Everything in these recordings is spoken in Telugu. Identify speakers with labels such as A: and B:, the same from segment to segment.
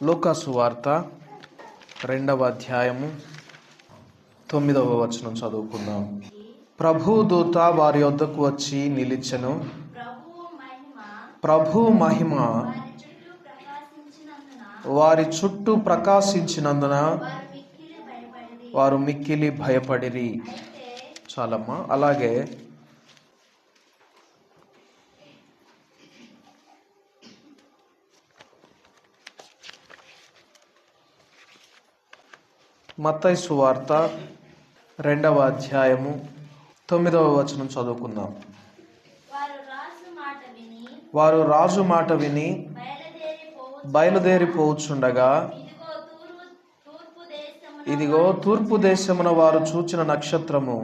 A: లూకా సువార్త 2వ అధ్యాయము 9వ వచనం చదువుకుందాం. ప్రభువు దూత వారి యొద్దకు వచ్చి నిలిచెను. ప్రభు మహిమ వారి చుట్టూ ప్రకాశించినందున వారు మిక్కిలి భయపడిరి. చాలమ్మా. అలాగే మత్తయి సువార్త 2వ అధ్యాయము 9వ వచనం చదువుకుందాం. వారు రాజు మాట విని బయలుదేరిపోవచ్చుండగా ఇదిగో తూర్పు దేశమున వారు చూచిన నక్షత్రము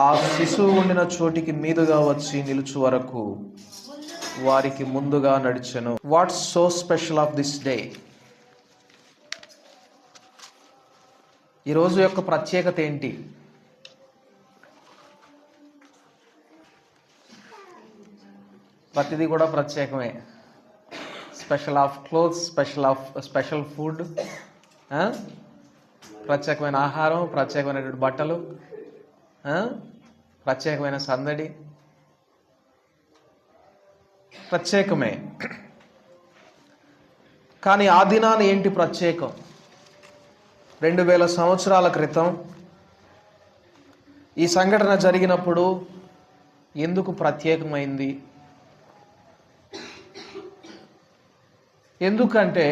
A: ఆ శిశువు ఉండిన చోటికి మీదుగా వచ్చి నిలుచు వరకు వారికి ముందుగా నడిచెను. What's so special of this day? ఈ రోజు యొక్క ప్రత్యేకత ఏంటి? ప్రతిదీ కూడా ప్రత్యేకమే. Special of clothes, special food, ప్రత్యేకమైన ఆహారం, ప్రత్యేకమైనటువంటి బట్టలు, ప్రత్యేకమైన సందడి, ప్రత్యేకమే. కానీ ఆ దినాన ఏంటి ప్రత్యేకం? 2000 సంవత్సరాల క్రితం ఈ సంఘటన జరిగినప్పుడు ఎందుకు ప్రత్యేకమైంది? ఎందుకంటే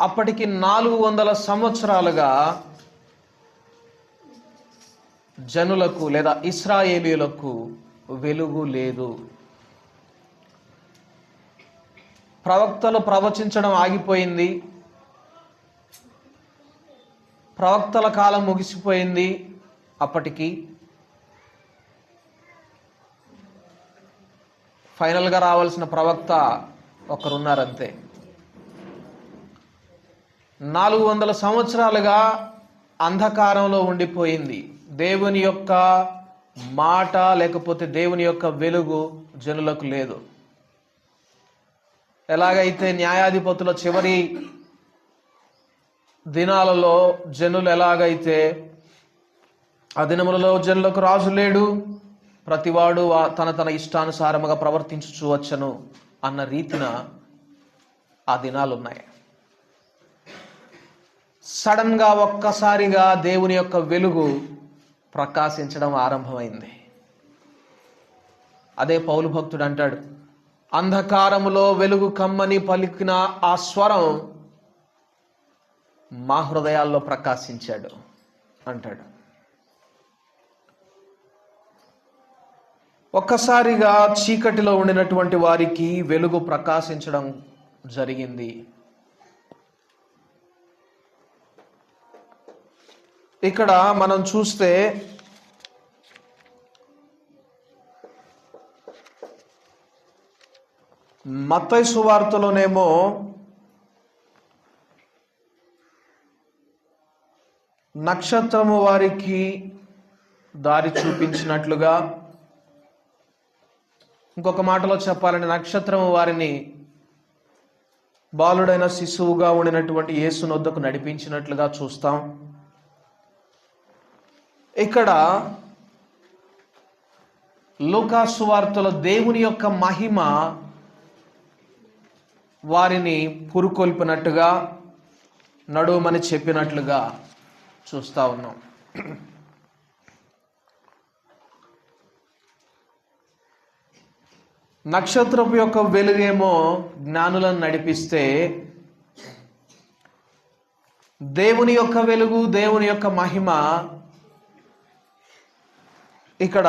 A: అప్పటికి 400 సంవత్సరాలుగా జనులకు లేదా ఇశ్రాయేలీయులకు వెలుగు లేదు. ప్రవక్తలు ప్రవచించడం ఆగిపోయింది. ప్రవక్తల కాలం ముగిసిపోయింది. అప్పటికి ఫైనల్గా రావాల్సిన ప్రవక్త ఒకరున్నారంతే. 400 సంవత్సరాలుగా అంధకారంలో ఉండిపోయింది. దేవుని యొక్క మాట లేకపోతే దేవుని యొక్క వెలుగు జనులకు లేదు. ఎలాగైతే న్యాయాధిపతుల చివరి దినాలలో జనులు ఎలాగైతే ఆ దినములలో జనులకు రాజు లేడు, ప్రతివాడు తన ఇష్టానుసారముగా ప్రవర్తించుచు వచ్చను అన్న రీతిన ఆ దినాలు ఉన్నాయి. సడన్గా ఒక్కసారిగా దేవుని యొక్క వెలుగు ప్రకాశించడం ఆరంభమైంది. అదే పౌలు భక్తుడు అంటాడు, అంధకారములో వెలుగు కమ్మని పలికిన ఆ స్వరం మా హృదయాల్లో ప్రకాశించాడు అంటాడు. ఒక్కసారిగా చీకటిలో ఉండినటువంటి వారికి వెలుగు ప్రకాశించడం జరిగింది. ఇక్కడ మనం చూస్తే మత్తయి సువార్తలోనేమో నక్షత్రము వారికి దారి చూపించినట్లుగా, ఇంకొక మాటలో చెప్పాలంటే నక్షత్రము వారిని బాలుడైన శిశువుగా ఉండినటువంటి యేసుని వద్దకు నడిపించినట్లుగా చూస్తాం. ఇక్కడ లూకా సువార్తలో దేవుని యొక్క మహిమ వారిని పురుకొల్పినట్టుగా, నడుమని చెప్పినట్లుగా చూస్తా ఉన్నాం. నక్షత్రపు యొక్క వెలుగేమో జ్ఞానులను నడిపిస్తే, దేవుని యొక్క వెలుగు, దేవుని యొక్క మహిమ ఇక్కడ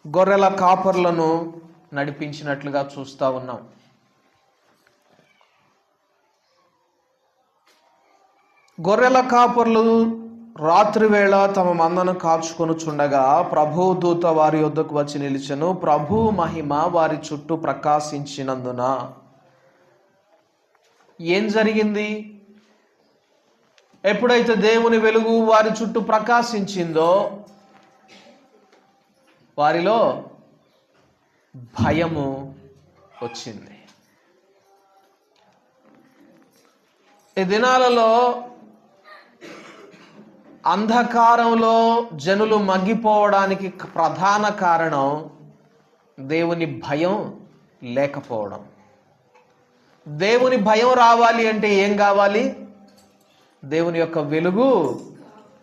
A: గొర్రెల కాపర్లను నడిపించినట్లుగా చూస్తా ఉన్నాం. గొర్రెల కాపర్లు రాత్రి వేళ తమ మందను కాచుకొనుచుండగా ప్రభు దూత వారి యొద్దకు వచ్చి నిలిచెను. ప్రభు మహిమ వారి చుట్టూ ప్రకాశించినందున ఏం జరిగింది? ఎప్పుడైతే దేవుని వెలుగు వారి చుట్టూ ప్రకాశించిందో వారిలో భయము వచ్చింది. ఈ దినాలలో అంధకారంలో జనులు మగ్గిపోవడానికి ప్రధాన కారణం దేవుని భయం లేకపోవడం. దేవుని భయం రావాలి అంటే ఏం కావాలి? దేవుని యొక్క వెలుగు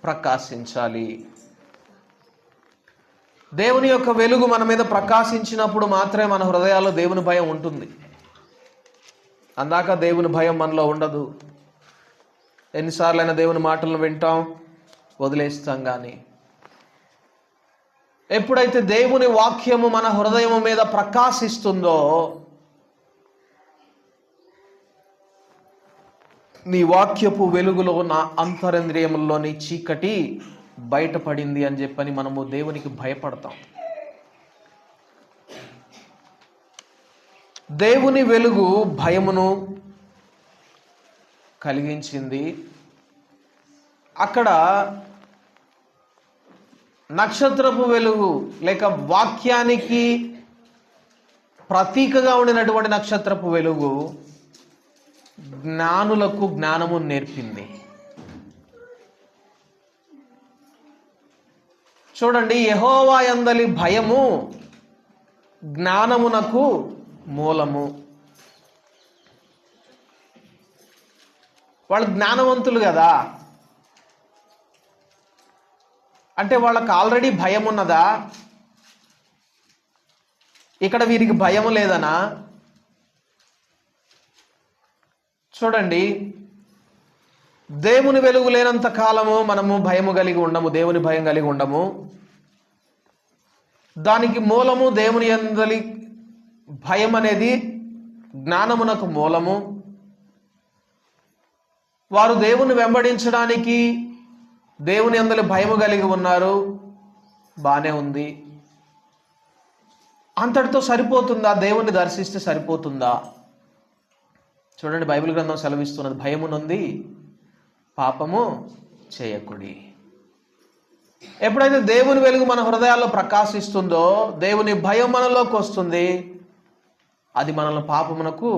A: ప్రకాశించాలి. దేవుని యొక్క వెలుగు మన మీద ప్రకాశించినప్పుడు మాత్రమే మన హృదయాల్లో దేవుని భయం ఉంటుంది. అందాక దేవుని భయం మనలో ఉండదు. ఎన్నిసార్లైనా దేవుని మాటలను వింటాం, వదిలేస్తాం. కానీ ఎప్పుడైతే దేవుని వాక్యము మన హృదయం మీద ప్రకాశిస్తుందో, నీ వాక్యపు వెలుగులో నా అంతరింద్రియముల్లోని చీకటి బయటపడింది అని చెప్పని మనము దేవునికి భయపడతాం. దేవుని వెలుగు భయమును కలిగించింది. అక్కడ నక్షత్రపు వెలుగు లేక వాక్యానికి ప్రతీకగా ఉండినటువంటి నక్షత్రపు వెలుగు జ్ఞానులకు జ్ఞానము నేర్పింది. చూడండి, యెహోవా యందలి భయము జ్ఞానమునకు మూలము. వాళ్ళు జ్ఞానవంతులు కదా, అంటే వాళ్ళకి ఆల్రెడీ భయం ఉన్నదా? ఇక్కడ వీరికి భయం లేదనా? చూడండి, దేవుని వెలుగు లేనంత కాలము మనము భయము కలిగి ఉండము, దేవుని భయం కలిగి ఉండము. దానికి మూలము దేవుని యందలి భయం అనేది జ్ఞానమునకు మూలము. వారు దేవుని వెంబడించడానికి దేవుని యందలి భయము కలిగి ఉన్నారు, బానే ఉంది. అంతటితో సరిపోతుందా? దేవుని దర్శిస్తే సరిపోతుందా? చూడండి, బైబిల్ గ్రంథం సెలవిస్తున్నది, భయమునుంది పాపము చేయకుడి. ఎప్పుడైతే దేవుని వెలుగు మన హృదయాల్లో ప్రకాశిస్తుందో, దేవుని భయం మనలోకి వస్తుంది, అది మనల్ని పాపమునకు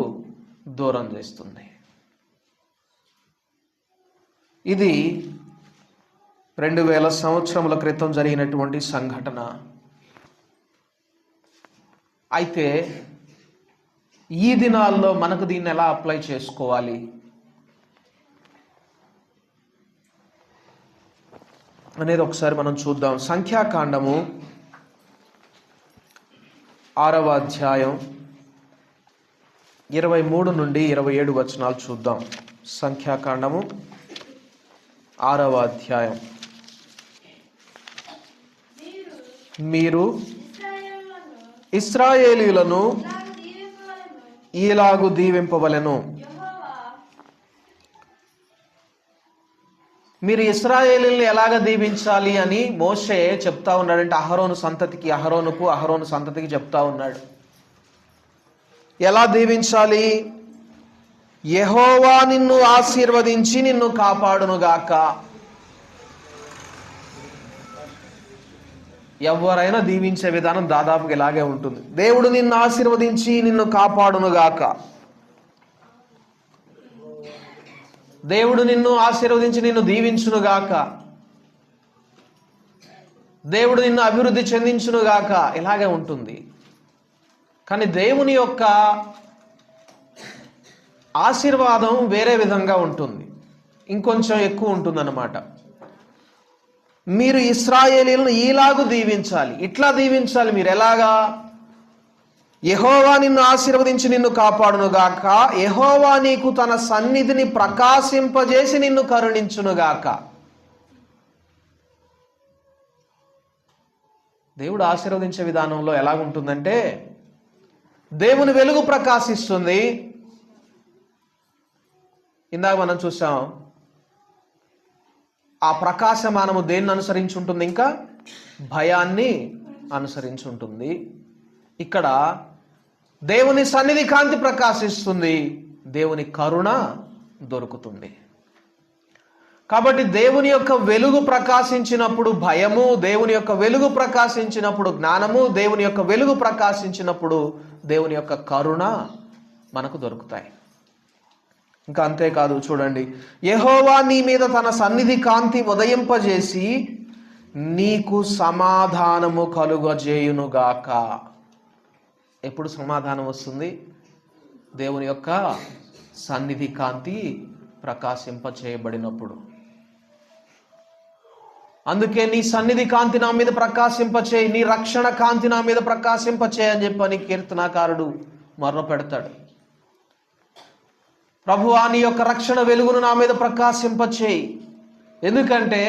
A: దూరం చేస్తుంది. ఇది 2000 సంవత్సరముల క్రితం జరిగినటువంటి సంఘటన. అయితే ఈ దినాల్లో మనకు దీన్ని ఎలా అప్లై చేసుకోవాలి అనేది ఒకసారి మనం చూద్దాం. సంఖ్యాకాండము 6వ అధ్యాయం 23 నుండి 27 వచనాలు చూద్దాం. సంఖ్యాకాండము 6వ అధ్యాయం. మీరు ఇశ్రాయేలీయులను ఈలాగు దీవింపవలెను. మీరు ఇశ్రాయేలీయులను ఎలాగ దీవించాలి అని మోషే చెప్తా ఉన్నాడంటే అహరోను సంతతికి చెప్తా ఉన్నాడు. ఎలా దీవించాలి? యెహోవా నిన్ను ఆశీర్వదించి నిన్ను కాపాడునుగాక. ఎవరైనా దీవించే విధానం దాదాపుగా ఇలాగే ఉంటుంది. దేవుడు నిన్ను ఆశీర్వదించి నిన్ను కాపాడునుగాక. దేవుడు నిన్ను ఆశీర్వదించి నిన్ను దీవించునుగాక. దేవుడు నిన్ను అభివృద్ధి చెందించునుగాక. ఇలాగే ఉంటుంది. కానీ దేవుని యొక్క ఆశీర్వాదం వేరే విధంగా ఉంటుంది, ఇంకొంచెం ఎక్కువ ఉంటుందన్నమాట. మీరు ఇశ్రాయేలీయులను ఈలాగు దీవించాలి. ఇట్లా దీవించాలి. మీరు ఎలాగా? యెహోవా నిన్ను ఆశీర్వదించి నిన్ను కాపాడునుగాక. యెహోవా నీకు తన సన్నిధిని ప్రకాశింపజేసి నిన్ను కరుణించునుగాక. దేవుడు ఆశీర్వదించే విధానంలో ఎలాగుంటుందంటే, దేవుని వెలుగు ప్రకాశిస్తుంది. ఇందాక మనం చూసాం, ఆ ప్రకాశమానము దేన్ని అనుసరించి ఉంటుంది? ఇంకా భయాన్ని అనుసరించి ఉంటుంది. ఇక్కడ దేవుని సన్నిధి కాంతి ప్రకాశిస్తుంది, దేవుని కరుణ దొరుకుతుంది. కాబట్టి దేవుని యొక్క వెలుగు ప్రకాశించినప్పుడు భయము, దేవుని యొక్క వెలుగు ప్రకాశించినప్పుడు జ్ఞానము, దేవుని యొక్క వెలుగు ప్రకాశించినప్పుడు దేవుని యొక్క కరుణ మనకు దొరుకుతాయి. ఇంకా అంతేకాదు, చూడండి, యెహోవా నీ మీద తన సన్నిధి కాంతి ఉదయింపజేసి నీకు సమాధానము కలుగజేయునుగాక. ఎప్పుడు సమాధానం వస్తుంది? దేవుని యొక్క సన్నిధి కాంతి ప్రకాశింపచేయబడినప్పుడు. అందుకే నీ సన్నిధి కాంతి నా మీద ప్రకాశింపచేయి, నీ రక్షణ కాంతి నా మీద ప్రకాశింపచేయి అని చెప్పని కీర్తనాకారుడు మొర్ర పెడతాడు. ప్రభువా నీ యొక్క రక్షణ వెలుగును నా మీద ప్రకాశింపచేయి. ఎందుకంటే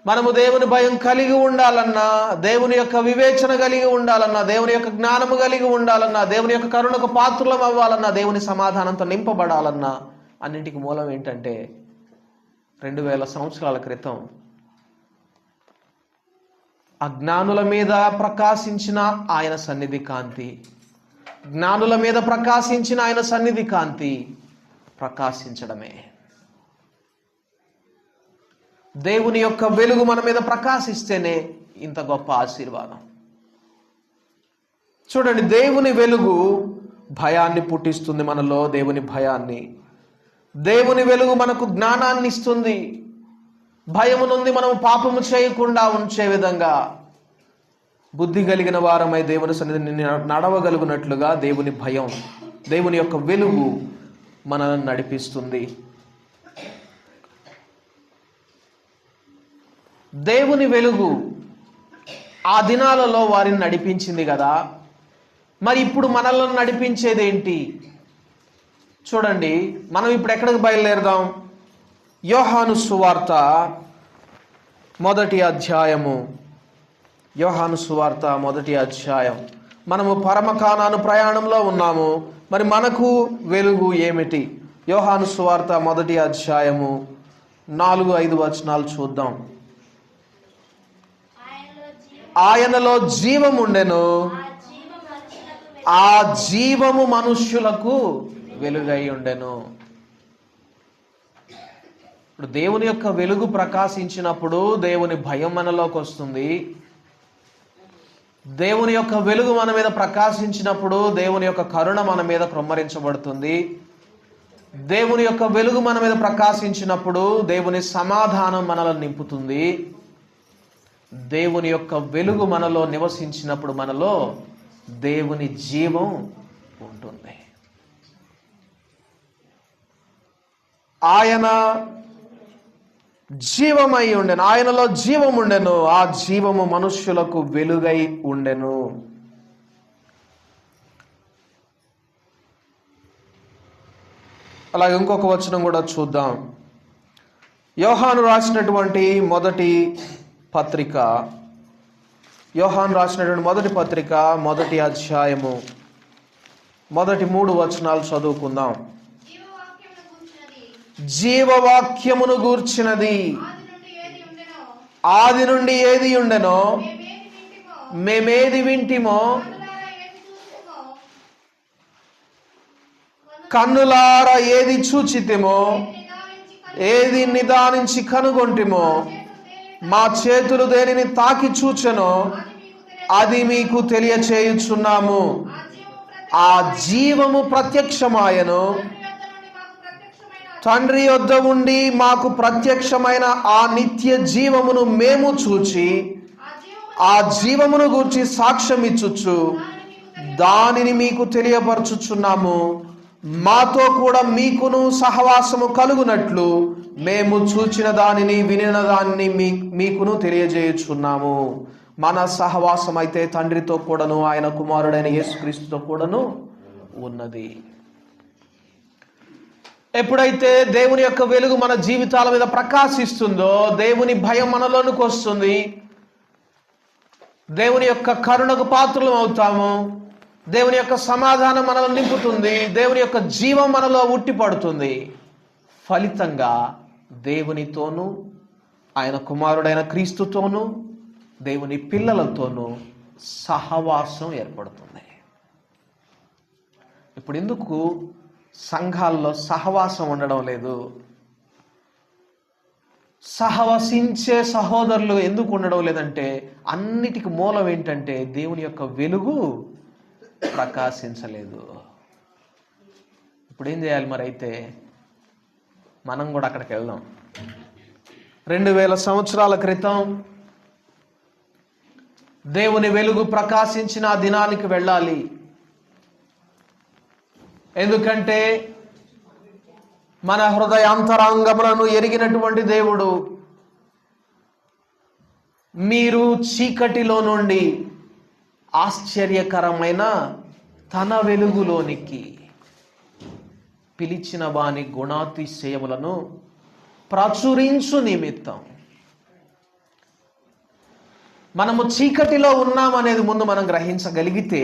A: మనము దేవుని భయం కలిగి ఉండాలన్నా, దేవుని యొక్క వివేచన కలిగి ఉండాలన్నా, దేవుని యొక్క జ్ఞానము కలిగి ఉండాలన్నా, దేవుని యొక్క కరుణకు పాత్రులం అవ్వాలన్నా, దేవుని సమాధానంతో నింపబడాలన్నా అన్నింటికి మూలం ఏంటంటే 2000 సంవత్సరాల క్రితం అజ్ఞానుల మీద ప్రకాశించిన ఆయన సన్నిధి కాంతి, జ్ఞానుల మీద ప్రకాశించిన ఆయన సన్నిధి కాంతి ప్రకాశించడమే. దేవుని యొక్క వెలుగు మన మీద ప్రకాశిస్తేనే ఇంత గొప్ప ఆశీర్వాదం. చూడండి, దేవుని వెలుగు భయాన్ని పుట్టిస్తుంది మనలో, దేవుని భయాన్ని. దేవుని వెలుగు మనకు జ్ఞానాన్ని ఇస్తుంది. భయము నుండి మనం పాపము చేయకుండా ఉంచే విధంగా బుద్ధి కలిగిన వారమై దేవుని సన్నిధిని నడవగలుగునట్లుగా దేవుని భయం, దేవుని యొక్క వెలుగు మనల్ని నడిపిస్తుంది. దేవుని వెలుగు ఆ దినాలలో వారిని నడిపించింది కదా, మరి ఇప్పుడు మనల్ని నడిపించేది ఏంటి? చూడండి, మనం ఇప్పుడు ఎక్కడికి బయలుదేరదాం? యోహాను సువార్త 1వ అధ్యాయము. యోహాను సువార్త 1వ అధ్యాయం. మనము పరమకానాను ప్రయాణంలో ఉన్నాము. మరి మనకు వెలుగు ఏమిటి? యోహాను సువార్త 1వ అధ్యాయము 4-5 వచనాలు చూద్దాం. ఆయనలో జీవముండెను, ఆ జీవము మనుష్యులకు వెలుగై ఉండెను. ఇప్పుడు దేవుని యొక్క వెలుగు ప్రకాశించినప్పుడు దేవుని భయం మనలోకి వస్తుంది. దేవుని యొక్క వెలుగు మన మీద ప్రకాశించినప్పుడు దేవుని యొక్క కరుణ మన మీద కృమ్మరించబడుతుంది. దేవుని యొక్క వెలుగు మన మీద ప్రకాశించినప్పుడు దేవుని సమాధానం మనలో నింపుతుంది. దేవుని యొక్క వెలుగు మనలో నివసించినప్పుడు మనలో దేవుని జీవం ఉంటుంది. ఆయన జీవమై ఉండెను, ఆయనలో జీవం ఉండెను, ఆ జీవము మనుష్యులకు వెలుగై ఉండెను. అలాగే ఇంకొక వచనం కూడా చూద్దాం. యోహాను రాసినటువంటి మొదటి పత్రిక, యోహాను రాసినటువంటి మొదటి పత్రిక 1వ అధ్యాయము మొదటి 3 వచనాలు చదువుకుందాం. జీవవాక్యమును గూర్చినది ఆది నుండి ఏది ఉండెనో మేమేది వింటిమో, కన్నులారా ఏది చూచితిమో, ఏది నిదానించి కనుగొంటిమో, మా చేతులు దేనిని తాకి చూచెనో అది మీకు తెలియచేయుచున్నాము. ఆ జీవము ప్రత్యక్షమాయను, తండ్రి యొద్ద ఉండి మాకు ప్రత్యక్షమైన ఆ నిత్య జీవమును మేము చూచి ఆ జీవమును గూర్చి సాక్ష్యం ఇచ్చుచు దానిని మీకు తెలియపరచుచున్నాము. మాతో కూడా మీకును సహవాసము కలుగునట్లు మేము చూచిన దానిని వినిన దానిని మీకును తెలియజేయుచున్నాము. మన సహవాసం అయితే తండ్రితో కూడాను ఆయన కుమారుడైన యేసుక్రీస్తుతో కూడాను ఉన్నది. ఎప్పుడైతే దేవుని యొక్క వెలుగు మన జీవితాల మీద ప్రకాశిస్తుందో దేవుని భయం మనలోనికి వస్తుంది, దేవుని యొక్క కరుణకు పాత్రలం అవుతాము, దేవుని యొక్క సమాధానం మనలో నింపుతుంది, దేవుని యొక్క జీవం మనలో ఉట్టిపడుతుంది. ఫలితంగా దేవునితోనూ ఆయన కుమారుడైన క్రీస్తుతోనూ దేవుని పిల్లలతోనూ సహవాసం ఏర్పడుతుంది. ఇప్పుడు ఎందుకు సంఘాల్లో సహవాసం ఉండడం లేదు? సహవసించే సహోదరులు ఎందుకు ఉండడం లేదంటే అన్నిటికీ మూలం ఏంటంటే దేవుని యొక్క వెలుగు ప్రకాశించలేదు. ఇప్పుడు ఏం చేయాలి మరి? అయితే మనం కూడా అక్కడికి వెళ్దాం. 2000 సంవత్సరాల క్రితం దేవుని వెలుగు ప్రకాశించిన ఆ దినానికి వెళ్ళాలి. ఎందుకంటే మన హృదయాంతరాంగములను ఎరిగినటువంటి దేవుడు మీరు చీకటిలో నుండి ఆశ్చర్యకరమైన తన వెలుగులోనికి పిలిచిన వాని గుణాతిశయములను ప్రచురించు నిమిత్తం. మనము చీకటిలో ఉన్నామనేది ముందు మనం గ్రహించగలిగితే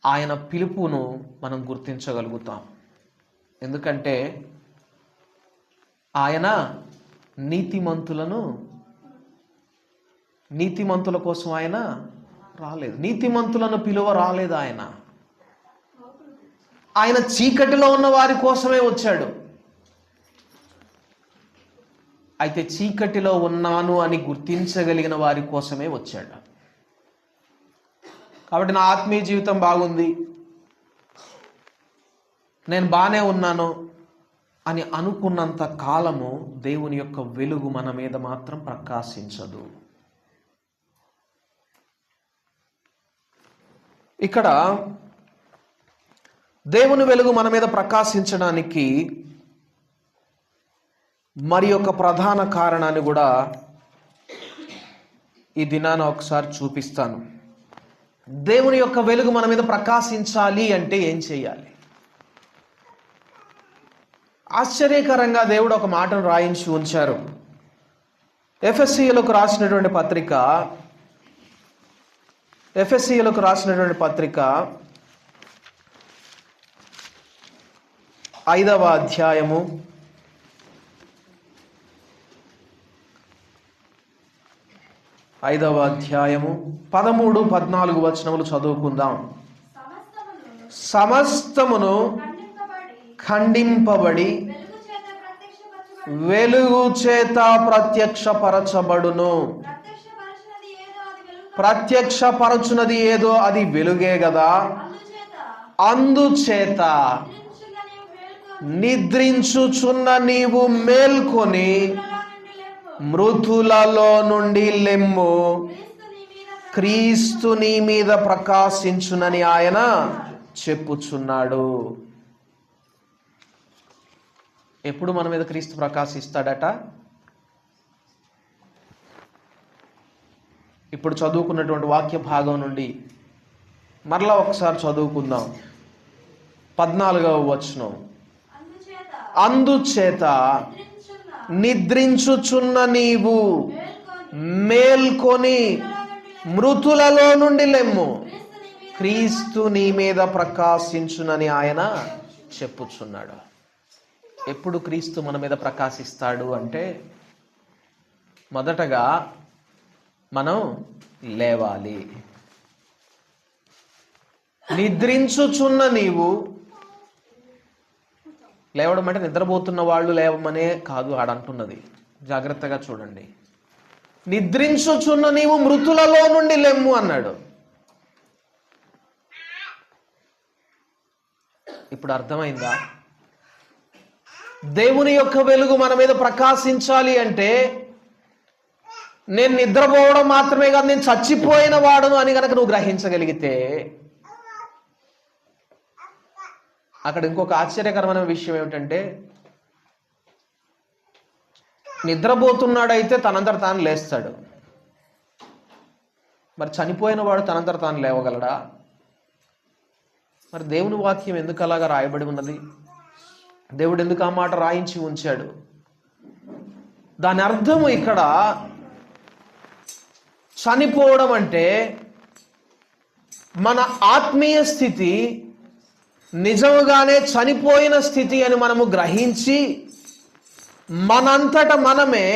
A: ఆయన పిలుపును మనం గుర్తించగలుగుతాం. ఎందుకంటే ఆయన నీతిమంతుల కోసం ఆయన రాలేదు. నీతిమంతులను పిలువ రాలేదు. ఆయన చీకటిలో ఉన్న వారి కోసమే వచ్చాడు. అయితే చీకటిలో ఉన్నాను అని గుర్తించగలిగిన వారి కోసమే వచ్చాడు. కాబట్టి నా ఆత్మీయ జీవితం బాగుంది, నేను బాగానే ఉన్నాను అని అనుకున్నంత కాలము దేవుని యొక్క వెలుగు మన మీద మాత్రం ప్రకాశించదు. ఇక్కడ దేవుని వెలుగు మన మీద ప్రకాశించడానికి మరి ఒక ప్రధాన కారణాన్ని కూడా ఈ దినాన ఒకసారి చూపిస్తాను. దేవుని యొక్క వెలుగు మన మీద ప్రకాశించాలి అంటే ఏం చేయాలి? ఆశ్చర్యకరంగా దేవుడు ఒక మాటను రాయించి ఉంచారు. ఎఫెసీయులకు రాసినటువంటి పత్రిక 5వ అధ్యాయము 13, 14 వచనములు చదువుకుందాం. సమస్తమును ఖండింపబడి వెలుగు చేత ప్రత్యక్షపరచబడును. ప్రత్యక్షపరచునది ఏదో అది వెలుగే గదా. అందుచేత నిద్రించుచున్న నీవు మేల్కొని మృతులలో నుండి లెమ్ము, క్రీస్తు నీ మీద ప్రకాశించునని ఆయన చెప్పుచున్నాడు. ఎప్పుడు మన మీద క్రీస్తు ప్రకాశిస్తాడట? ఇప్పుడు చదువుకున్నటువంటి వాక్య భాగం నుండి మరలా ఒకసారి చదువుకుందాం. 14వ వచనం. అందుచేత నిద్రించుచున్న నీవు మేల్కొని మృతులలో నుండి లెమ్ము, క్రీస్తు నీ మీద ప్రకాశించునని ఆయన చెప్పుచున్నాడు. ఎప్పుడు క్రీస్తు మన మీద ప్రకాశిస్తాడు అంటే మొదటగా మనం లేవాలి. నిద్రించుచున్న నీవు, లేవడం అంటే నిద్రపోతున్న వాళ్ళు లేవమనే కాదు ఆడంటున్నది, జాగ్రత్తగా చూడండి. నిద్రించుచున్న నీవు మృతులలో నుండి లెమ్ము అన్నాడు. ఇప్పుడు అర్థమైందా? దేవుని యొక్క వెలుగు మన మీద ప్రకాశించాలి అంటే నేను నిద్రపోవడం మాత్రమే కాదు, నేను చచ్చిపోయిన వాడును అని కనుక నువ్వు గ్రహించగలిగితే, అక్కడ ఇంకొక ఆశ్చర్యకరమైన విషయం ఏమిటంటే, నిద్రపోతున్నాడైతే తనంతట తాను లేస్తాడు. మరి చనిపోయిన వాడు తనంతట తాను లేవగలడా? మరి దేవుని వాక్యం ఎందుకు అలాగా రాయబడి ఉన్నది? దేవుడు ఎందుకు ఆ మాట రాయించి ఉంచాడు? దాని అర్థము ఇక్కడ చనిపోవడం అంటే మన ఆత్మీయ స్థితి నిజముగానే చనిపోయిన స్థితి అని మనము గ్రహించి మనంతట మనమే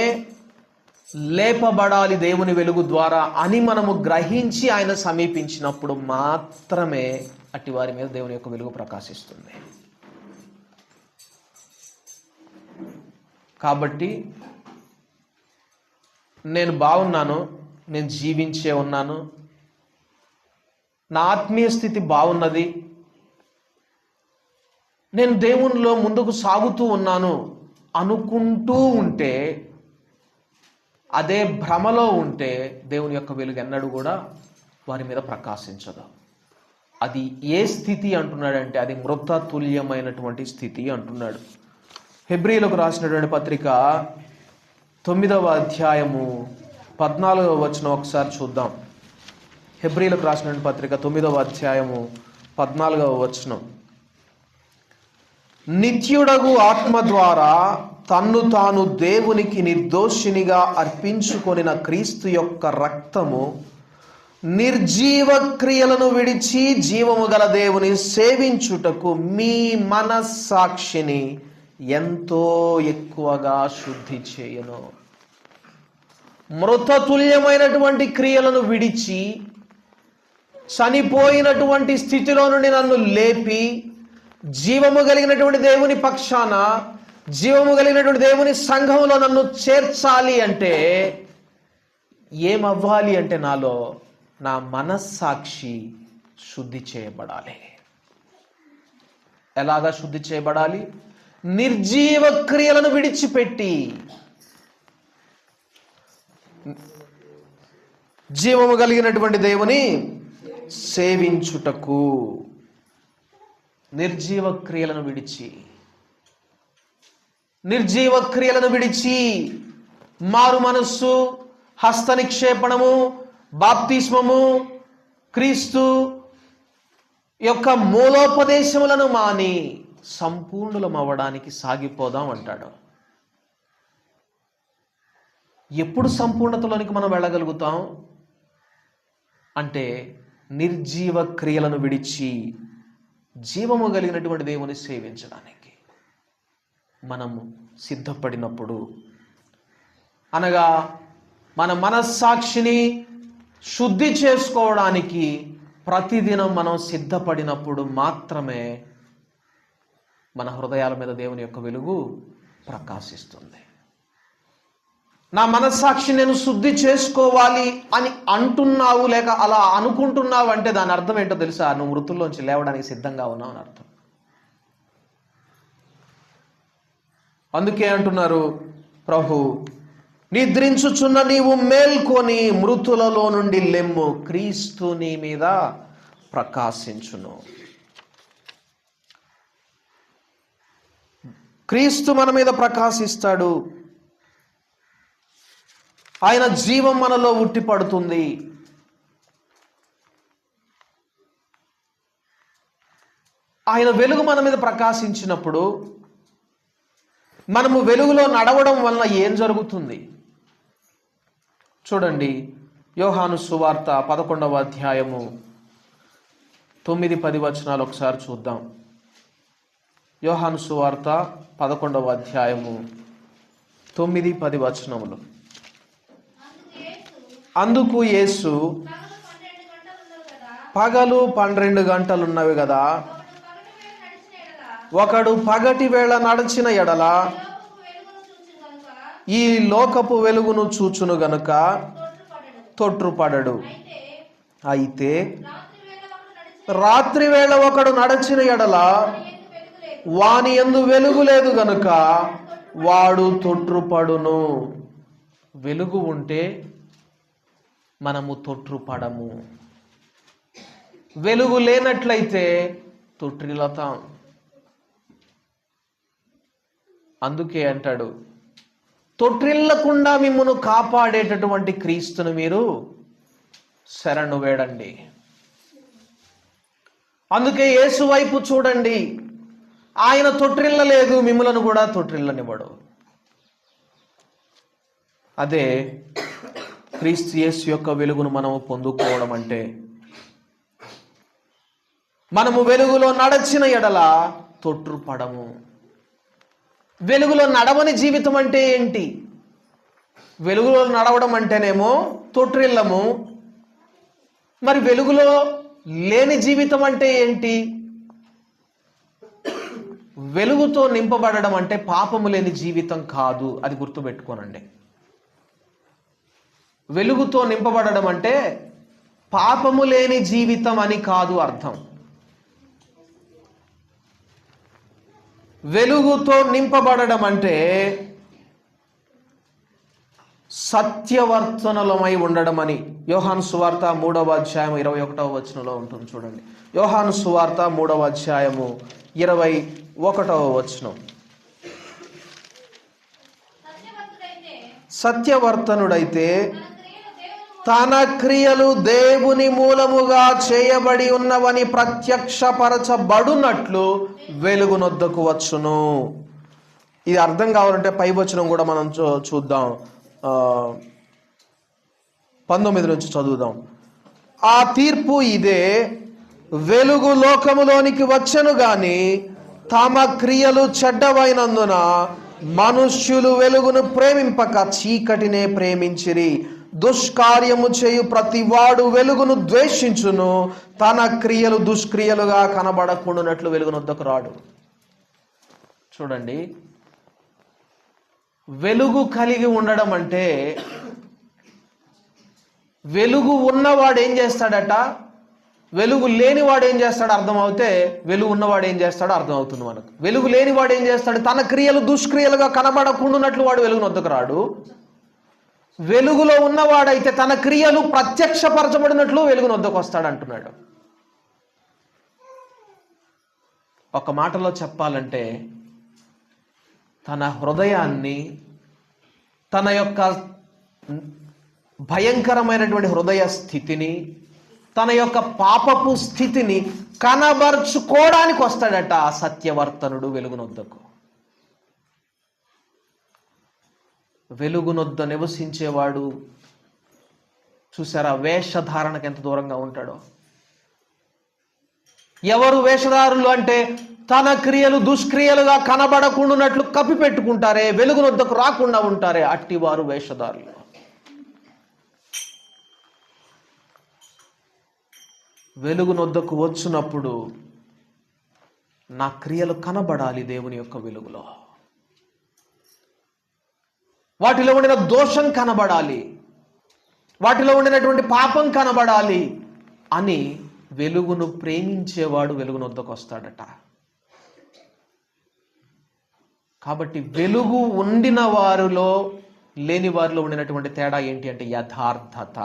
A: లేపబడాలి దేవుని వెలుగు ద్వారా అని మనము గ్రహించి ఆయన సమీపించినప్పుడు మాత్రమే అట్టి వారి మీద దేవుని యొక్క వెలుగు ప్రకాశిస్తుంది. కాబట్టి నేను బాగున్నాను, నేను జీవించే ఉన్నాను, నా ఆత్మీయ స్థితి బాగున్నది, నేను దేవునిలో ముందుకు సాగుతూ ఉన్నాను అనుకుంటూ ఉంటే, అదే భ్రమలో ఉంటే దేవుని యొక్క వెలుగు ఎన్నడూ కూడా వారి మీద ప్రకాశించదు. అది ఏ స్థితి అంటున్నాడంటే అది మృతతుల్యమైనటువంటి స్థితి అంటున్నాడు. హెబ్రీలకు రాసినటువంటి పత్రిక 9వ అధ్యాయము 14వ వచనం ఒకసారి చూద్దాం. హెబ్రీలకు రాసినటువంటి పత్రిక 9వ అధ్యాయము 14వ వచనం. నిత్యుడగు ఆత్మ ద్వారా తన్ను తాను దేవునికి నిర్దోషినిగా అర్పించుకొనిన క్రీస్తు యొక్క రక్తము నిర్జీవ క్రియలను విడిచి జీవము గల దేవుని సేవించుటకు మీ మనస్సాక్షిని ఎంతో ఎక్కువగా శుద్ధి చేయను. మృతతుల్యమైనటువంటి క్రియలను విడిచి చనిపోయినటువంటి స్థితిలో నుండి నన్ను లేపి జీవము కలిగినటువంటి దేవుని పక్షాన, జీవము కలిగినటువంటి దేవుని సంఘంలో నన్ను చేర్చాలి అంటే ఏమవ్వాలి అంటే నాలో నా మనస్సాక్షి శుద్ధి చేయబడాలి. ఎలాగా శుద్ధి చేయబడాలి? నిర్జీవ క్రియలను విడిచిపెట్టి జీవము కలిగినటువంటి దేవుని సేవించుటకు. నిర్జీవ క్రియలను విడిచి మారు మనస్సు, హస్త నిక్షేపణము, బాప్తిస్మము, క్రీస్తు యొక్క మూలోపదేశములను మాని సంపూర్ణులం అవ్వడానికి సాగిపోదాం అంటాడు. ఎప్పుడు సంపూర్ణతలోనికి మనం వెళ్ళగలుగుతాం అంటే నిర్జీవ క్రియలను విడిచి జీవము కలిగినటువంటి దేవుని సేవించడానికి మనము సిద్ధపడినప్పుడు, అనగా మన మనస్సాక్షిని శుద్ధి చేసుకోవడానికి ప్రతిదినం మనం సిద్ధపడినప్పుడు మాత్రమే మన హృదయాల మీద దేవుని యొక్క వెలుగు ప్రకాశిస్తుంది. నా మనస్సాక్షి నేను శుద్ధి చేసుకోవాలి అని అంటున్నావు, లేక అలా అనుకుంటున్నావు అంటే దాని అర్థం ఏంటో తెలుసా? నువ్వు మృతుల్లోంచి లేవడానికి సిద్ధంగా ఉన్నావు అని అర్థం. అందుకే అంటున్నారు ప్రభు, నిద్రించుచున్న నీవు మేల్కొని మృతులలో నుండి లెమ్ము, క్రీస్తు నీ మీద ప్రకాశించును. క్రీస్తు మన మీద ప్రకాశిస్తాడు. ఆయన జీవం మనలో ఉట్టి పడుతుంది. ఆయన వెలుగు మన మీద ప్రకాశించినప్పుడు మనము వెలుగులో నడవడం వలన ఏం జరుగుతుంది చూడండి. యోహాను సువార్త 11వ అధ్యాయము 9-10 వచనాలు ఒకసారి చూద్దాం. యోహాను సువార్త 11వ అధ్యాయము 9-10 వచనములు. అందుకు యేసు, పగలు 12 గంటలున్నవి కదా, ఒకడు పగటి వేళ నడిచిన ఎడల ఈ లోకపు వెలుగును చూచును గనుక తొట్రుపడడు. అయితే రాత్రి వేళ ఒకడు నడిచిన ఎడల వాని యందు వెలుగు లేదు గనుక వాడు తొట్రుపడును. వెలుగు ఉంటే మనము తొట్రుపడము. వెలుగు లేనట్లయితే తొట్టిల్లుతాం. అందుకే అంటాడు, తొట్టిల్లకుండా మిమ్మును కాపాడేటటువంటి క్రీస్తును మీరు శరణు వేడండి. అందుకే యేసు వైపు చూడండి. ఆయన తొట్టిల్లలేదు, మిమ్ములను కూడా తొట్టిల్లనివ్వడు. అదే క్రీస్తు యేసు యొక్క వెలుగును మనము పొందుకోవడం అంటే. మనము వెలుగులో నడచిన ఎడల తొట్రుపడము. వెలుగులో నడవని జీవితం అంటే ఏంటి? వెలుగులో నడవడం అంటేనేమో తొట్టిల్లము. మరి వెలుగులో లేని జీవితం అంటే ఏంటి? వెలుగుతో నింపబడడం అంటే పాపము లేని జీవితం కాదు, అది గుర్తుపెట్టుకోనండి. వెలుగుతో నింపబడడం అంటే పాపము లేని జీవితం అని కాదు అర్థం. వెలుగుతో నింపబడడం అంటే సత్యవర్తనులమై ఉండడం అని యోహాను సువార్త 3వ అధ్యాయం 21వ వచనంలో ఉంటుంది. చూడండి, యోహాను సువార్త 3వ అధ్యాయము 21వ వచనం. సత్యవర్తనుడైతే తన క్రియలు దేవుని మూలముగా చేయబడి ఉన్నవని ప్రత్యక్షపరచబడునట్లు వెలుగునొద్దకు వచ్చును. ఇది అర్థం కావాలంటే పై వచనం కూడా మనం చూద్దాం. 19 నుంచి చదువుదాం. ఆ తీర్పు ఇదే, వెలుగు లోకములోనికి వచ్చెను గాని తమ క్రియలు చెడ్డవైనందున మనుష్యులు వెలుగును ప్రేమింపక చీకటినే ప్రేమించిరి. దుష్కార్యము చేయు ప్రతివాడు వెలుగును ద్వేషించును, తన క్రియలు దుష్క్రియలుగా కనబడకుండానట్లు వెలుగునొద్దకు రాడు. చూడండి, వెలుగు కలిగి ఉండడం అంటే వెలుగు ఉన్నవాడు ఏం చేస్తాడట, వెలుగు లేనివాడు ఏం చేస్తాడు అర్థమవుతే వెలుగు ఉన్నవాడు ఏం చేస్తాడో అర్థమవుతుంది మనకు. వెలుగు లేనివాడు ఏం చేస్తాడు, తన క్రియలు దుష్క్రియలుగా కనబడకుండానట్లు వాడు వెలుగునొద్దకు రాడు. వెలుగులో ఉన్నవాడైతే తన క్రియలు ప్రత్యక్షపరచబడినట్లు వెలుగునొద్దకు వస్తాడు అంటున్నాడు. ఒక మాటలో చెప్పాలంటే తన హృదయాన్ని, తన యొక్క భయంకరమైనటువంటి హృదయ స్థితిని, తన యొక్క పాపపు స్థితిని కనబరుచుకోవడానికి వస్తాడట ఆ సత్యవర్తనుడు వెలుగునొద్దకు. వెలుగునొద్ద నివసించేవాడు చూసారా వేషధారణకు ఎంత దూరంగా ఉంటాడో. ఎవరు వేషధారులు అంటే తన క్రియలు దుష్క్రియలుగా కనబడకుండానట్లు కప్పిపెట్టుకుంటారే, వెలుగునొద్దకు రాకుండా ఉంటారే, అట్టివారు వేషధారులు. వెలుగునొద్దకు వచ్చినప్పుడు నా క్రియలు కనబడాలి దేవుని యొక్క వెలుగులో, వాటిలో ఉండిన దోషం కనబడాలి, వాటిలో ఉండినటువంటి పాపం కనబడాలి అని వెలుగును ప్రేమించేవాడు వెలుగునొద్దకు వస్తాడట. కాబట్టి వెలుగు ఉండిన వారిలో లేని వారిలో ఉండినటువంటి తేడా ఏంటి అంటే యథార్థత.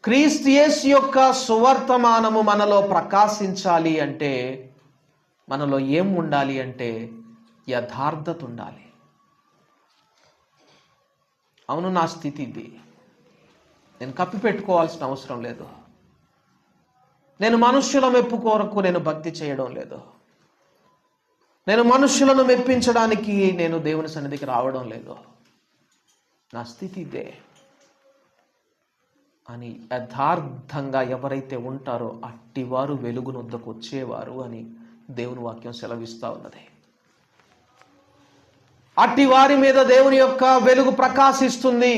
A: క్రీస్తు యేసు యొక్క సువర్తమానము మనలో ప్రకాశించాలి అంటే మనలో ఏం ఉండాలి అంటే యథార్థత ఉండాలి. అవును, నా స్థితి ఇది, నేను కప్పిపెట్టుకోవాల్సిన అవసరం లేదు, నేను మనుష్యుల మెప్పు కొరకు నేను భక్తి చేయడం లేదు, నేను మనుష్యులను మెప్పించడానికి నేను దేవుని సన్నిధికి రావడం లేదు, నా స్థితి ఇదే అని యథార్థంగా ఎవరైతే ఉంటారో అట్టివారు వెలుగునొద్దకు వచ్చేవారు అని దేవుని వాక్యం సెలవిస్తూ ఉన్నది. అట్టి వారి మీద దేవుని యొక్క వెలుగు ప్రకాశిస్తుంది,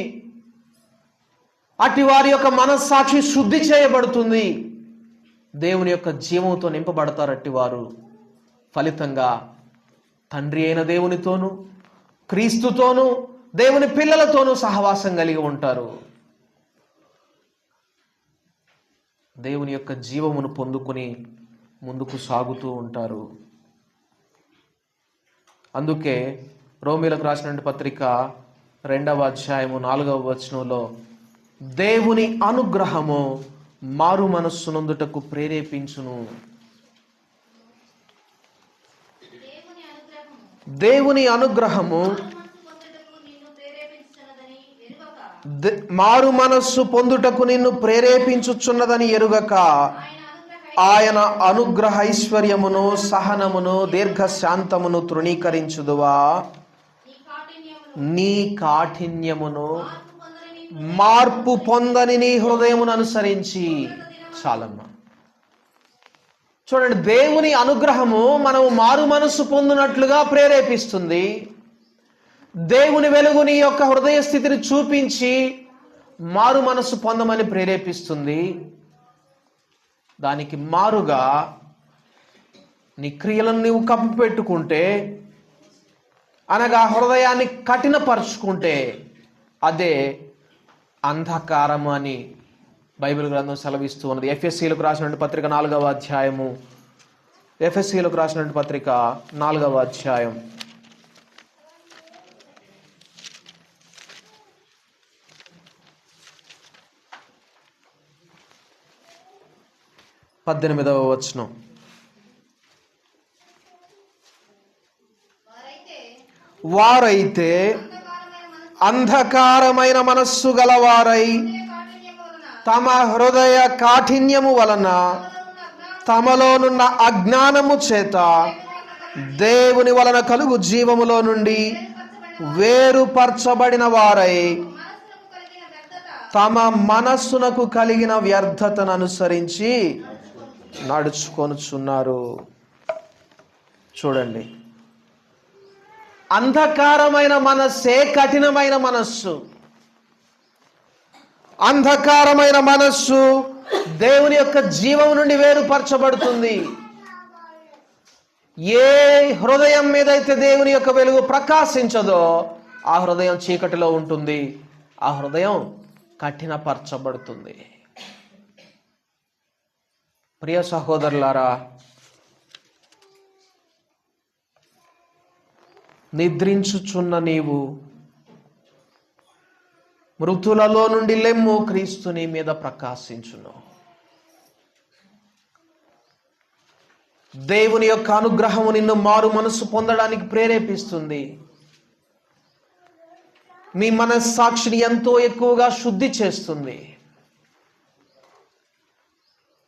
A: అట్టి వారి యొక్క మనస్సాక్షి శుద్ధి చేయబడుతుంది, దేవుని యొక్క జీవంతో నింపబడతారు. అట్టి వారు ఫలితంగా తండ్రి అయిన దేవునితోనూ క్రీస్తుతోనూ దేవుని పిల్లలతోనూ సహవాసం కలిగి ఉంటారు. దేవుని యొక్క జీవమును పొందుకుని ముందుకు సాగుతూ ఉంటారు. అందుకే రోమీలకు రాసిన పత్రిక 2వ అధ్యాయము 4వ వచనంలో దేవుని అనుగ్రహము మారు మనస్సునందుటకు ప్రేరేపించును. దేవుని అనుగ్రహము మారు మనస్సు పొందుటకు నిన్ను ప్రేరేపించుచున్నదని ఎరుగక ఆయన అనుగ్రహ ఐశ్వర్యమును సహనమును దీర్ఘశాంతమును తృణీకరించుదువా, నీ కాఠిన్యమును మార్పు పొందని నీ హృదయమును అనుసరించి. చాలమ్మా, చూడండి, దేవుని అనుగ్రహము మనము మారు మనస్సు పొందినట్లుగా ప్రేరేపిస్తుంది. దేవుని వెలుగు నీ యొక్క హృదయ స్థితిని చూపించి మారు మనస్సు పొందమని ప్రేరేపిస్తుంది. దానికి మారుగా నీ క్రియలను నీవు కప్పిపెట్టుకుంటే, అనగా హృదయాన్ని కఠినపరుచుకుంటే అదే అంధకారము అని బైబిల్ గ్రంథం సెలవిస్తూ ఉన్నది. ఎఫెసీయులకు రాసినటువంటి పత్రిక 4వ అధ్యాయము, ఎఫెసీయులకు రాసినటువంటి పత్రిక 4వ అధ్యాయం 18వ వచనం. వారైతే అంధకారమైన మనస్సు గలవారై తమ హృదయ కాఠిన్యము వలన తమలోనున్న అజ్ఞానము చేత దేవుని వలన కలుగు జీవములో నుండి వేరుపరచబడిన వారై తమ మనస్సునకు కలిగిన వ్యర్థతను అనుసరించి నడుచుకొనుచున్నారు. చూడండి, అంధకారమైన మనస్సే కఠినమైన మనస్సు. అంధకారమైన మనస్సు దేవుని యొక్క జీవం నుండి వేరుపరచబడుతుంది. ఏ హృదయం మీదైతే దేవుని యొక్క వెలుగు ప్రకాశించదో ఆ హృదయం చీకటిలో ఉంటుంది, ఆ హృదయం కఠినపరచబడుతుంది. ప్రియ సహోదరులారా, నిద్రించుచున్న నీవు మృతులలో నుండి లెమ్ము, క్రీస్తు నీ మీద ప్రకాశించును. దేవుని యొక్క అనుగ్రహము నిన్ను మారు మనసు పొందడానికి ప్రేరేపిస్తుంది. మీ మనస్సాక్షిని ఎంతో ఎక్కువగా శుద్ధి చేస్తుంది.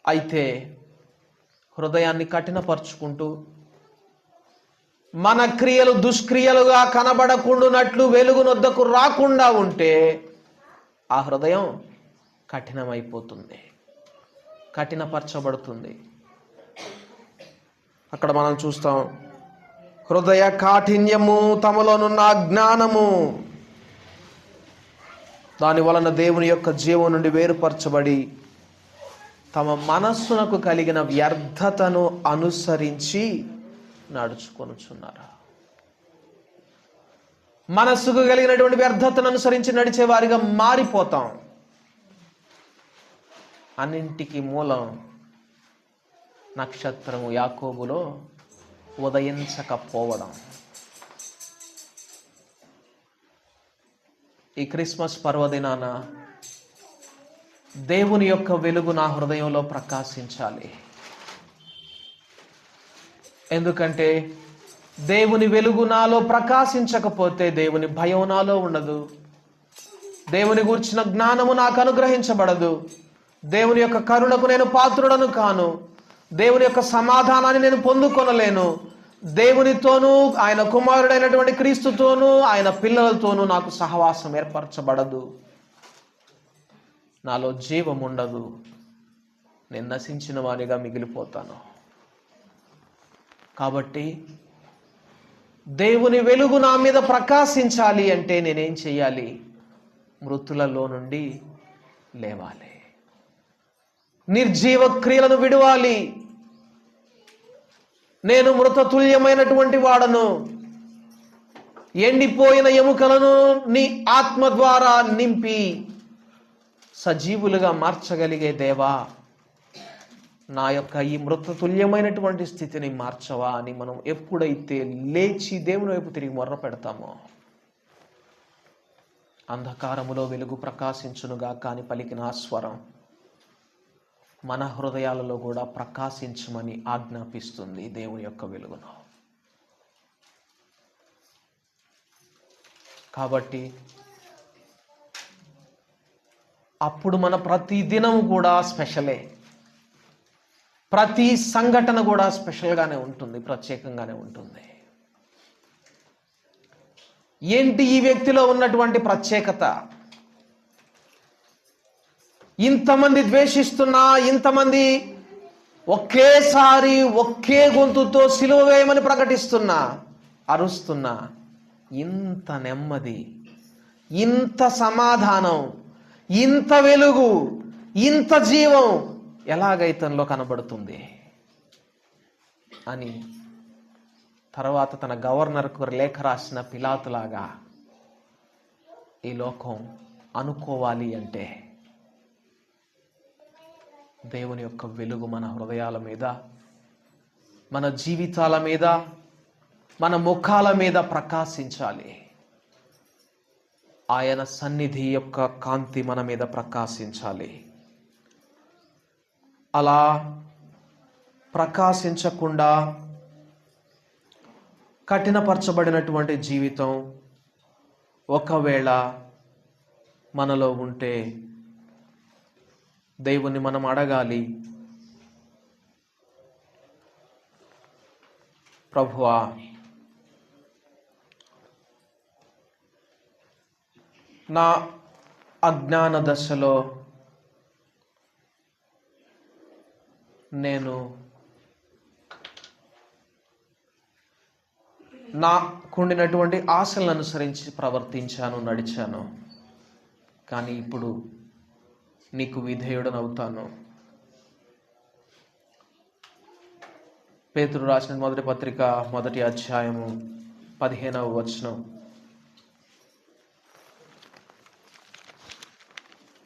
A: అయితే హృదయాన్ని కఠినపరుచుకుంటూ మన క్రియలు దుష్క్రియలుగా కనబడకుండానట్లు వెలుగునొద్దకు రాకుండా ఉంటే ఆ హృదయం కఠినమైపోతుంది, కఠినపరచబడుతుంది. అక్కడ మనం చూస్తాం, హృదయ కాఠిన్యము, తమలోనున్న అజ్ఞానము, దాని వలన దేవుని యొక్క జీవం నుండి వేరుపరచబడి తమ మనస్సునకు కలిగిన వ్యర్థతను అనుసరించి నడుచుకొనుచున్నారు. మనస్సుకు కలిగినటువంటి వ్యర్థతను అనుసరించి నడిచే వారిగా మారిపోతాం. అన్నింటికి మూలం నక్షత్రము యాకోబులో ఉదయించకపోవడం. ఈ క్రిస్మస్ పర్వదినాన దేవుని యొక్క వెలుగు నా హృదయంలో ప్రకాశించాలి. ఎందుకంటే దేవుని వెలుగు నాలో ప్రకాశించకపోతే దేవుని భయం నాలో ఉండదు, దేవుని గూర్చిన జ్ఞానము నాకు అనుగ్రహించబడదు, దేవుని యొక్క కరుణకు నేను పాత్రుడను కాను, దేవుని యొక్క సమాధానాన్ని నేను పొందుకొనలేను, దేవునితోనూ ఆయన కుమారుడైనటువంటి క్రీస్తుతోనూ ఆయన పిల్లలతోనూ నాకు సహవాసం ఏర్పరచబడదు, నాలో జీవం ఉండదు, నేను నశించిన వానిగా మిగిలిపోతాను. కాబట్టి దేవుని వెలుగు నా మీద ప్రకాశించాలి అంటే నేనేం చెయ్యాలి? మృతులలో నుండి లేవాలి, నిర్జీవ క్రియలను విడవాలి. నేను మృతతుల్యమైనటువంటి వాడను, ఎండిపోయిన ఎముకలను నీ ఆత్మ ద్వారా నింపి సజీవులుగా మార్చగలిగే దేవా, నా యొక్క ఈ మృతతుల్యమైనటువంటి స్థితిని మార్చవా అని మనం ఎప్పుడైతే లేచి దేవుని వైపు తిరిగి మొర్ర పెడతామో, అంధకారములో వెలుగు ప్రకాశించునుగా కాని పలికిన ఆ స్వరం మన హృదయాలలో కూడా ప్రకాశించమని ఆజ్ఞాపిస్తుంది దేవుని యొక్క వెలుగును. కాబట్టి అప్పుడు మన ప్రతి దినం కూడా స్పెషలే, ప్రతి సంఘటన కూడా స్పెషల్గానే ఉంటుంది, ప్రత్యేకంగానే ఉంటుంది. ఏంటి ఈ వ్యక్తిలో ఉన్నటువంటి ప్రత్యేకత? ఇంతమంది ద్వేషిస్తున్నా, ఇంతమంది ఒకేసారి ఒకే గొంతుతో సిలువ వేయమని ప్రకటిస్తున్నా, అరుస్తున్నా, ఇంత నెమ్మది, ఇంత సమాధానం, ఇంత వెలుగు, ఇంత జీవం ఎలాగైతంలో కనబడుతుంది అని తర్వాత తన గవర్నర్కు లేఖ రాసిన పిలాతులాగా ఈ లోకం అనుకోవాలి అంటే దేవుని యొక్క వెలుగు మన హృదయాల మీద, మన జీవితాల మీద, మన ముఖాల మీద ప్రకాశించాలి. ఆయన సన్నిధి యొక్క కాంతి మన మీద ప్రకాశించాలి. అలా ప్రకాశించకుండా కఠినపరచబడినటువంటి జీవితం ఒకవేళ మనలో ఉంటే దేవుణ్ణి మనం అడగాలి, ప్రభువా, నా అజ్ఞాన దశలో నేను నాకుండినటువంటి ఆశలను అనుసరించి ప్రవర్తించాను, నడిచాను. కానీ ఇప్పుడు నీకు విధేయుడనవుతాను. పేతురు రాసిన మొదటి పత్రిక 1వ అధ్యాయము 15వ వచనం.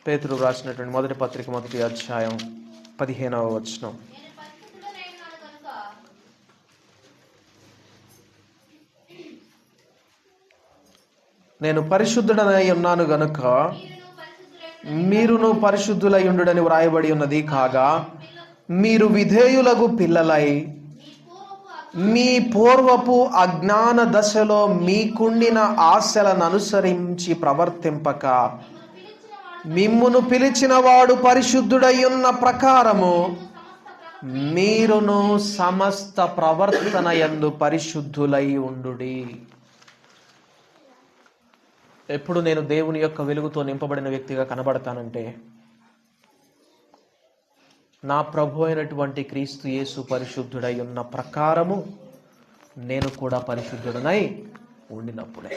A: పేతురు రాసినటువంటి మొదటి పత్రిక 1వ అధ్యాయం 15వ వచనం. నేను పరిశుద్ధుడనై ఉన్నాను గనుక మీరును పరిశుద్ధులై ఉండుడని వ్రాయబడి ఉన్నది. కాగా మీరు విధేయులకు పిల్లలై మీ పూర్వపు అజ్ఞాన దశలో మీకుండిన ఆశలను అనుసరించి ప్రవర్తింపక మిమ్మును పిలిచిన వాడు పరిశుద్ధుడై ఉన్న ప్రకారము మీరును సమస్త ప్రవర్తన యందు పరిశుద్ధులై ఉండుడి. ఎప్పుడు నేను దేవుని యొక్క వెలుగుతో నింపబడిన వ్యక్తిగా కనబడతానంటే నా ప్రభు అయినటువంటి క్రీస్తు యేసు పరిశుద్ధుడై ఉన్న ప్రకారము నేను కూడా పరిశుద్ధుడనై ఉండినప్పుడే.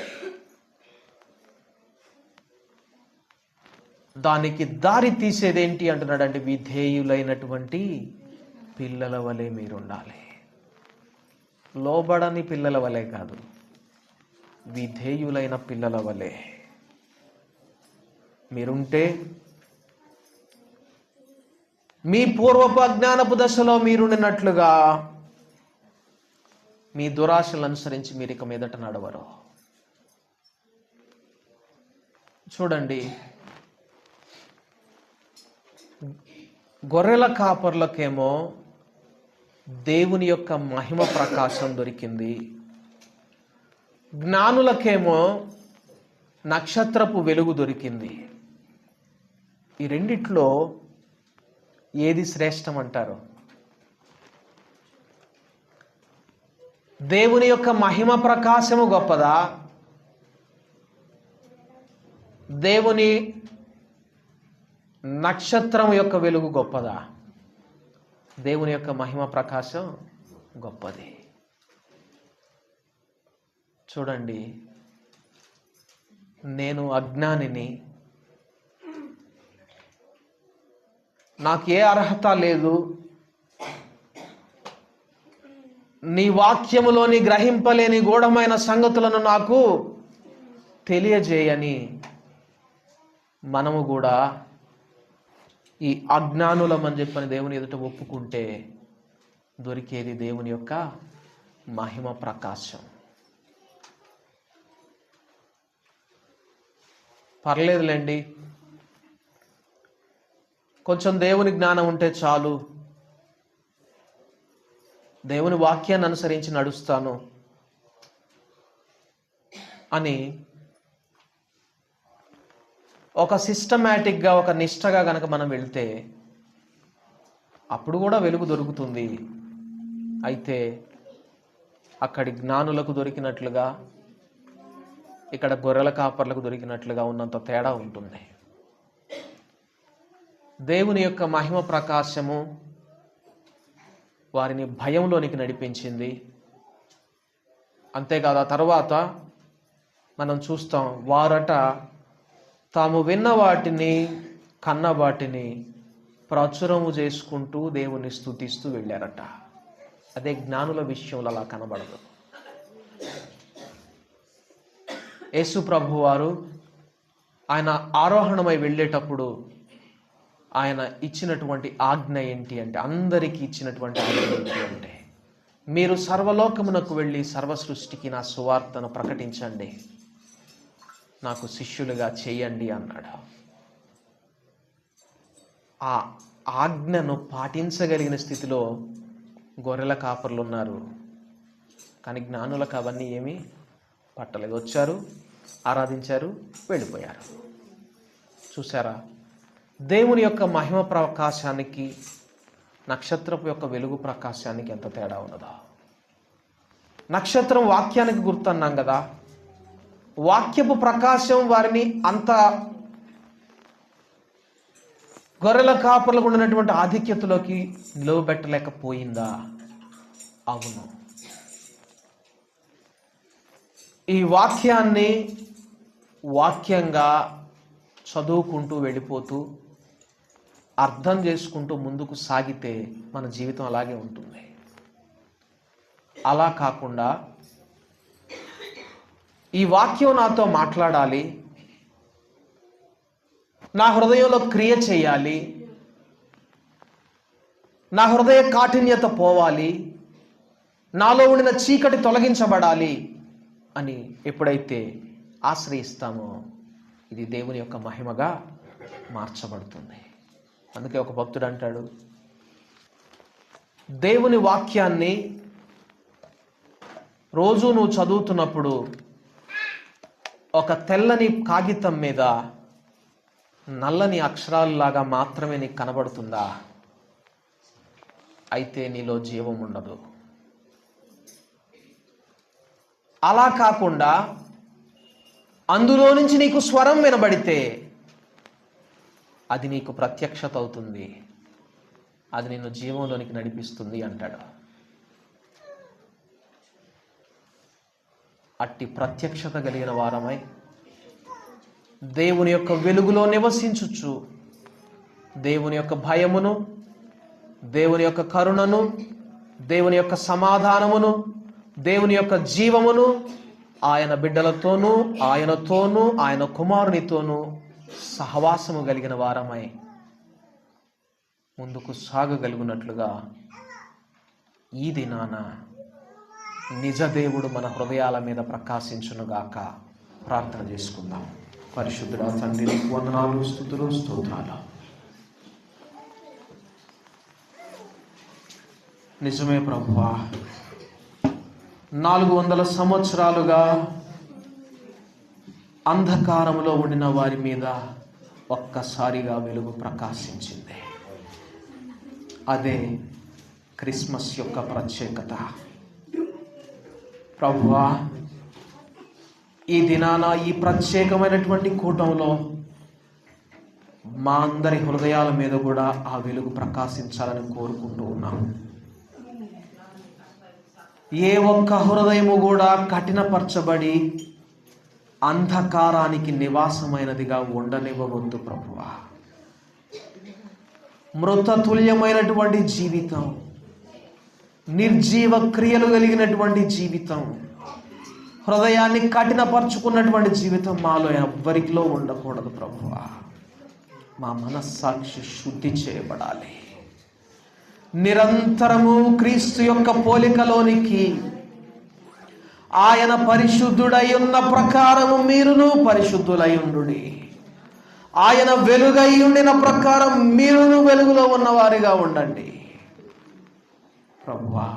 A: దానికి దారి తీసేదేంటి అంటున్నాడంటే, విధేయులైనటువంటి పిల్లల వలె మీరుండాలి. లోబడని పిల్లల వలె కాదు, విధేయులైన పిల్లల వలె మీరుంటే మీ పూర్వపు అజ్ఞానపు దశలో మీరుండినట్లుగా మీ దురాశలను అనుసరించి మీరు ఇక మీదట నడవరు. చూడండి, గొర్రెల కాపర్లకేమో దేవుని యొక్క మహిమ ప్రకాశం దొరికింది, జ్ఞానులకేమో నక్షత్రపు వెలుగు దొరికింది. ఈ రెండిట్లో ఏది శ్రేష్టం అంటారు? దేవుని యొక్క మహిమ ప్రకాశము గొప్పదా, దేవుని నక్షత్రం యొక్క వెలుగు గొప్పదా? దేవుని యొక్క మహిమ ప్రకాశం గొప్పది. చూడండి, నేను అజ్ఞానిని, నాకు ఏ అర్హత లేదు, నీ వాక్యములోని గ్రహింపలేని గూఢమైన సంగతులను నాకు తెలియజేయని మనము కూడా ఈ అజ్ఞానులమని చెప్పని దేవుని ఎదుట ఒప్పుకుంటే దొరికేది దేవుని యొక్క మహిమ ప్రకాశం. పర్లేదులేండి, కొంచెం దేవుని జ్ఞానం ఉంటే చాలు, దేవుని వాక్యాన్ని అనుసరించి నడుస్తాను అని ఒక సిస్టమేటిక్గా, ఒక నిష్టగా గనక మనం వెళ్తే అప్పుడు కూడా వెలుగు దొరుకుతుంది. అయితే అక్కడి జ్ఞానులకు దొరికినట్లుగా ఇక్కడ గొర్రెల కాపర్లకు దొరికినట్లుగా ఉన్నంత తేడా ఉంటుంది. దేవుని యొక్క మహిమ ప్రకాశము వారిని భయంలోనికి నడిపించింది. అంతేకాదు, ఆ తర్వాత మనం చూస్తాం, వారట తాము విన్న వాటిని, కన్న వాటిని ప్రచురము చేసుకుంటూ దేవుని స్తుతిస్తూ వెళ్ళారట. అదే జ్ఞానుల విషయంలో అలా కనబడదు. యేసు ప్రభు వారు ఆయన ఆరోహణమై వెళ్ళేటప్పుడు ఆయన ఇచ్చినటువంటి ఆజ్ఞ ఏంటి అంటే, అందరికీ ఇచ్చినటువంటి ఆజ్ఞ ఏంటి అంటే, మీరు సర్వలోకమునకు వెళ్ళి సర్వ సృష్టికి నా సువార్తను ప్రకటించండి, నాకు శిష్యులుగా చేయండి అన్నాడు. ఆ ఆజ్ఞను పాటించగలిగిన స్థితిలో గొర్రెల కాపర్లు ఉన్నారు. కానీ జ్ఞానులకు అవన్నీ ఏమీ పట్టలేదు. వచ్చారు, ఆరాధించారు, వెళ్ళిపోయారు. చూసారా, దేవుని యొక్క మహిమ ప్రకాశానికి నక్షత్రపు యొక్క వెలుగు ప్రకాశానికి ఎంత తేడా ఉన్నదో. నక్షత్రం వాక్యానికి గుర్తన్నాం కదా, వాక్యపు ప్రకాశం వారిని అంత గొర్రెల కాపర్లకు ఉన్నటువంటి ఆధిక్యతలోకి నిలవబెట్టలేకపోయిందా? అవును. ఈ వాక్యాన్ని వాక్యంగా చదువుకుంటూ వెళ్ళిపోతూ అర్థం చేసుకుంటూ ముందుకు సాగితే మన జీవితం అలాగే ఉంటుంది. అలా కాకుండా ఈ వాక్యం నాతో మాట్లాడాలి, నా హృదయంలో క్రియ చేయాలి, నా హృదయ కాఠిన్యత పోవాలి, నాలో ఉండిన చీకటి తొలగించబడాలి అని ఎప్పుడైతే ఆశ్రయిస్తామో ఇది దేవుని యొక్క మహిమగా మార్చబడుతుంది. అందుకే ఒక భక్తుడు అంటాడు, దేవుని వాక్యాన్ని రోజు నువ్వు చదువుతున్నప్పుడు ఒక తెల్లని కాగితం మీద నల్లని అక్షరాలలాగా మాత్రమే నీకు కనబడుతుందా? అయితే నీలో జీవం ఉండదు. అలా కాకుండా అందులో నుంచి నీకు స్వరం వినబడితే అది నీకు ప్రత్యక్షత అవుతుంది, అది నిన్ను జీవంలోనికి నడిపిస్తుంది అంటాడు. అట్టి ప్రత్యక్షత కలిగిన వారమై దేవుని యొక్క వెలుగులో నివసించుచు దేవుని యొక్క భయమును, దేవుని యొక్క కరుణను, దేవుని యొక్క సమాధానమును, దేవుని యొక్క జీవమును ఆయన బిడ్డలతోనూ, ఆయనతోనూ, ఆయన కుమారునితోనూ సహవాసము కలిగిన వారమై ముందుకు సాగగలుగునట్లుగా ఈ దినాన నిజ దేవుడు మన హృదయాల మీద ప్రకాశించునుగాక. ప్రార్థన చేసుకుందాం. పరిశుద్ధుడా తండ్రి, నీకు వందనాలు, స్తుతులు, స్తోత్రాలు. నిజమే ప్రభువా, 400 సంవత్సరాలుగా అంధకారములో ఉండిన వారి మీద ఒక్కసారిగా వెలుగు ప్రకాశించింది. అదే క్రిస్మస్ యొక్క ప్రత్యేకత. ప్రభువా, ఈ దినాన ఈ ప్రత్యేకమైనటువంటి కూటంలో మా అందరి హృదయాల మీద కూడా ఆ వెలుగు ప్రకాశించాలని కోరుకుంటూ ఉన్నాం. ఏ ఒక్క హృదయము కూడా కఠినపరచబడి అంధకారానికి నివాసమైనదిగా ఉండనివ్వవద్దు ప్రభువా. మృతతుల్యమైనటువంటి జీవితం, నిర్జీవ క్రియలు కలిగినటువంటి జీవితం, హృదయాన్ని కఠినపరుచుకున్నటువంటి జీవితం మాలో ఎవ్వరిలో ఉండకూడదు ప్రభువా. మా మనస్సాక్షి శుద్ధి చేయబడాలి. నిరంతరము క్రీస్తు యొక్క పోలికలోనికి, ఆయన పరిశుద్ధుడై ఉన్న ప్రకారము మీరును పరిశుద్ధులై ఉండుడి. ఆయన వెలుగై ఉండిన ప్రకారం మీరును వెలుగులో ఉన్నవారిగా ఉండండి ప్రభువా.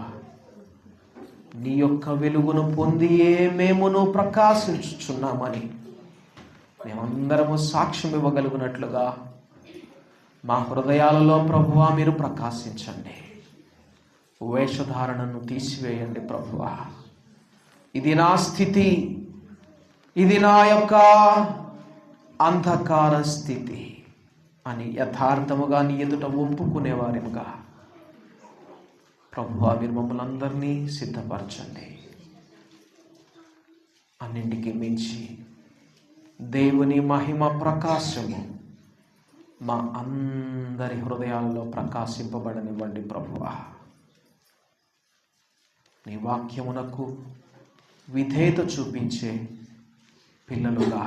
A: నీ యొక్క వెలుగును పొందియే మేమును ప్రకాశించుచున్నామని మేమందరము సాక్ష్యం ఇవ్వగలుగునట్లుగా మా హృదయాలలో ప్రభువా మీరు ప్రకాశించండి. వేషధారణను తీసివేయండి ప్రభువా. ఇది నా స్థితి, ఇది నా యొక్క అంధకార స్థితి అని యథార్థముగా నీ ఎదుట ఒప్పుకునేవారిగా ప్రభువా మీరు మమ్మల్ని అందరినీ సిద్ధపరచండి. అన్నింటికి మించి దేవుని మహిమ ప్రకాశము మా అందరి హృదయాల్లో ప్రకాశింపబడనివ్వండి ప్రభువా. నీ వాక్యమునకు విధేయత చూపించే పిల్లలుగా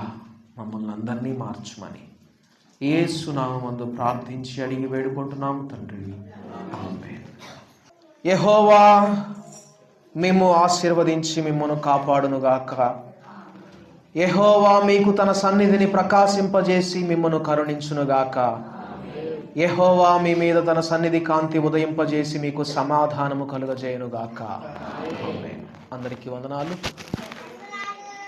A: మమ్మల్ని అందరినీ మార్చమని యేసు నామమునందు ప్రార్థించి అడిగి వేడుకుంటున్నాము తండ్రి, ఆమేన్. యెహోవా మేము ఆశీర్వదించి మిమ్మను కాపాడునుగాక. యెహోవా మీకు తన సన్నిధిని ప్రకాశింపజేసి మిమ్మను కరుణించునుగాక. యెహోవా మీ మీద తన సన్నిధి కాంతి ఉదయింపజేసి మీకు సమాధానము కలుగజేయునుగాక. ఆమేన్. అందరికీ వందనాలు.